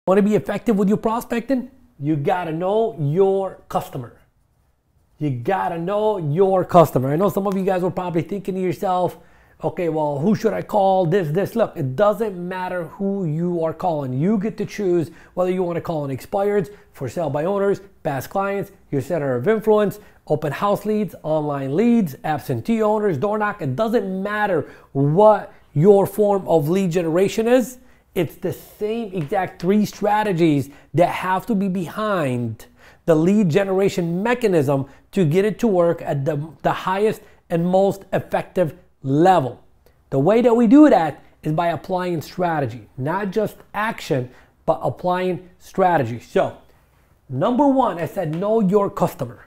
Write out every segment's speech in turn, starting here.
Want to be effective with your prospecting? You got to know your customer. You got to know your customer. I know some of you guys were probably thinking to yourself, okay, well, who should I call? This. Look, it doesn't matter who you are calling. You get to choose whether you want to call on expireds, for sale by owners, past clients, your center of influence, open house leads, online leads, absentee owners, door knock. It doesn't matter what your form of lead generation is. It's the same exact 3 strategies that have to be behind the lead generation mechanism to get it to work at the highest and most effective level. The way that we do that is by applying strategy, not just action, but applying strategy. So, number 1, I said know your customer.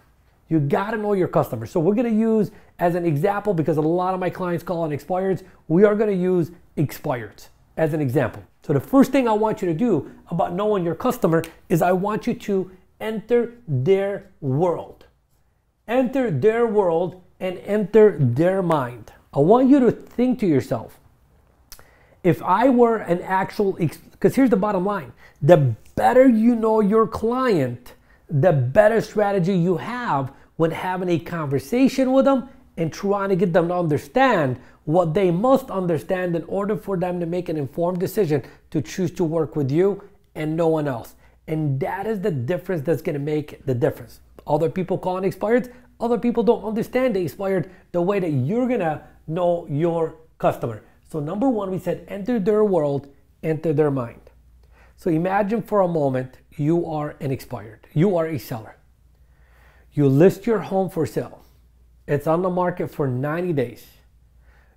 You got to know your customer. So we're going to use as an example, because a lot of my clients call on expireds, we are going to use expireds as an example. So the first thing I want you to do about knowing your customer is I want you to enter their world. Enter their world and enter their mind. I want you to think to yourself, if I were an actual, because here's the bottom line, the better you know your client, the better strategy you have when having a conversation with them and trying to get them to understand what they must understand in order for them to make an informed decision to choose to work with you and no one else. And that is the difference that's going to make the difference. Other people call it expired. Other people don't understand the expired the way that you're going to know your customer. So number 1, we said enter their world, enter their mind. So imagine for a moment you are an expired. You are a seller. You list your home for sale. It's on the market for 90 days.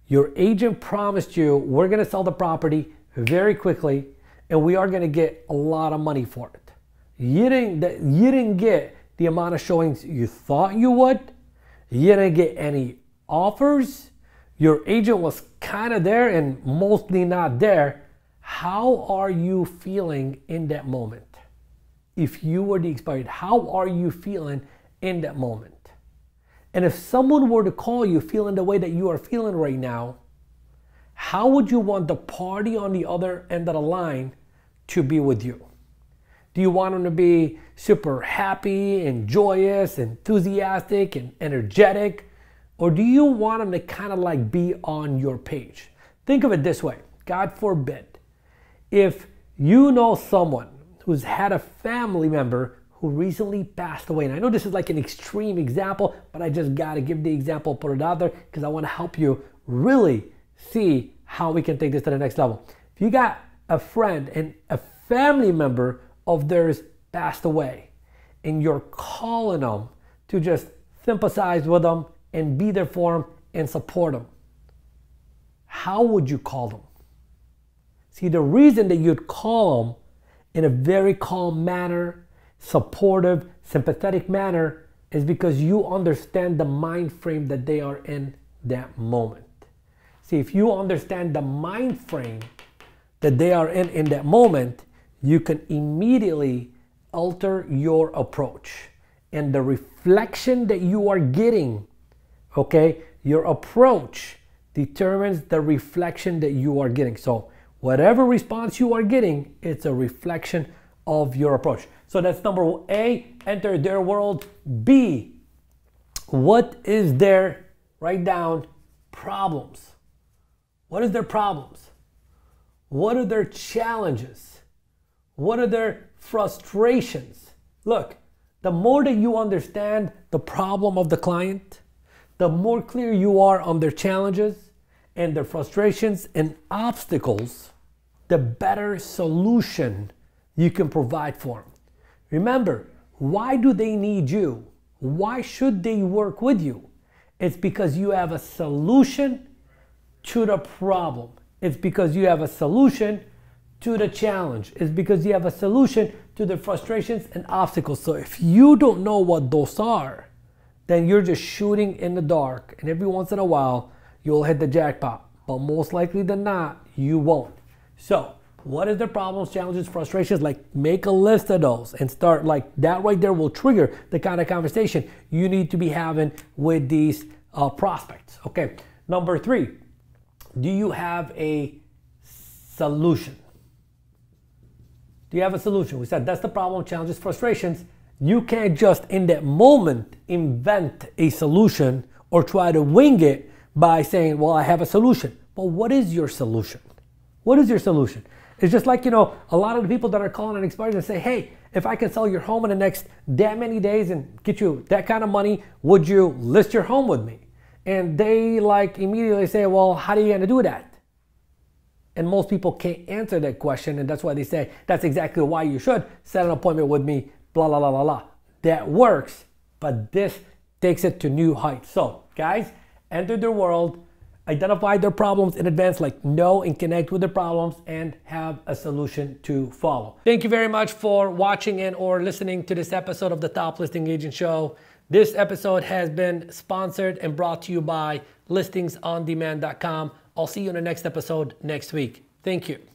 Your agent promised you we're going to sell the property very quickly and we are going to get a lot of money for it. You didn't get the amount of showings you thought you would. You didn't get any offers. Your agent was kind of there and mostly not there. How are you feeling in that moment? If you were the expired, how are you feeling in that moment? And if someone were to call you feeling the way that you are feeling right now, how would you want the party on the other end of the line to be with you? Do you want them to be super happy and joyous, enthusiastic and energetic? Or do you want them to kind of like be on your page? Think of it this way. God forbid, if you know someone who's had a family member who recently passed away, and I know this is like an extreme example, but I just got to give the example, put it out there, because I want to help you really see how we can take this to the next level. If you got a friend and a family member of theirs passed away, and you're calling them to just sympathize with them and be there for them and support them, how would you call them? See, the reason that you'd call them in a very calm manner, supportive, sympathetic manner, is because you understand the mind frame that they are in that moment. See, if you understand the mind frame that they are in that moment, you can immediately alter your approach. And the reflection that you are getting, okay, your approach determines the reflection that you are getting. So whatever response you are getting, it's a reflection of your approach. So that's number A, enter their world. B, what is their, write down, problems. What is their problems? What are their challenges? What are their frustrations? Look, the more that you understand the problem of the client, the more clear you are on their challenges and their frustrations and obstacles, the better solution you can provide for them. Remember, why do they need you? Why should they work with you? It's because you have a solution to the problem. It's because you have a solution to the challenge. It's because you have a solution to the frustrations and obstacles. So if you don't know what those are, then you're just shooting in the dark. And every once in a while, you'll hit the jackpot. But most likely than not, you won't. So what is the problems, challenges, frustrations? Like, make a list of those and start, like that right there will trigger the kind of conversation you need to be having with these prospects. Okay. Number 3, do you have a solution? Do you have a solution? We said that's the problem, challenges, frustrations. You can't just in that moment invent a solution or try to wing it by saying, well, I have a solution. But what is your solution? What is your solution? It's just like, a lot of the people that are calling and expiring and say, hey, if I can sell your home in the next that many days and get you that kind of money, would you list your home with me? And they immediately say, well, how are you going to do that? And most people can't answer that question. And that's why they say, that's exactly why you should set an appointment with me, blah, blah, blah, blah, blah. That works, but this takes it to new heights. So guys, enter their world, identify their problems in advance, know and connect with their problems, and have a solution to follow. Thank you very much for watching and or listening to this episode of the Top Listing Agent Show. This episode has been sponsored and brought to you by listingsondemand.com. I'll see you in the next episode next week. Thank you.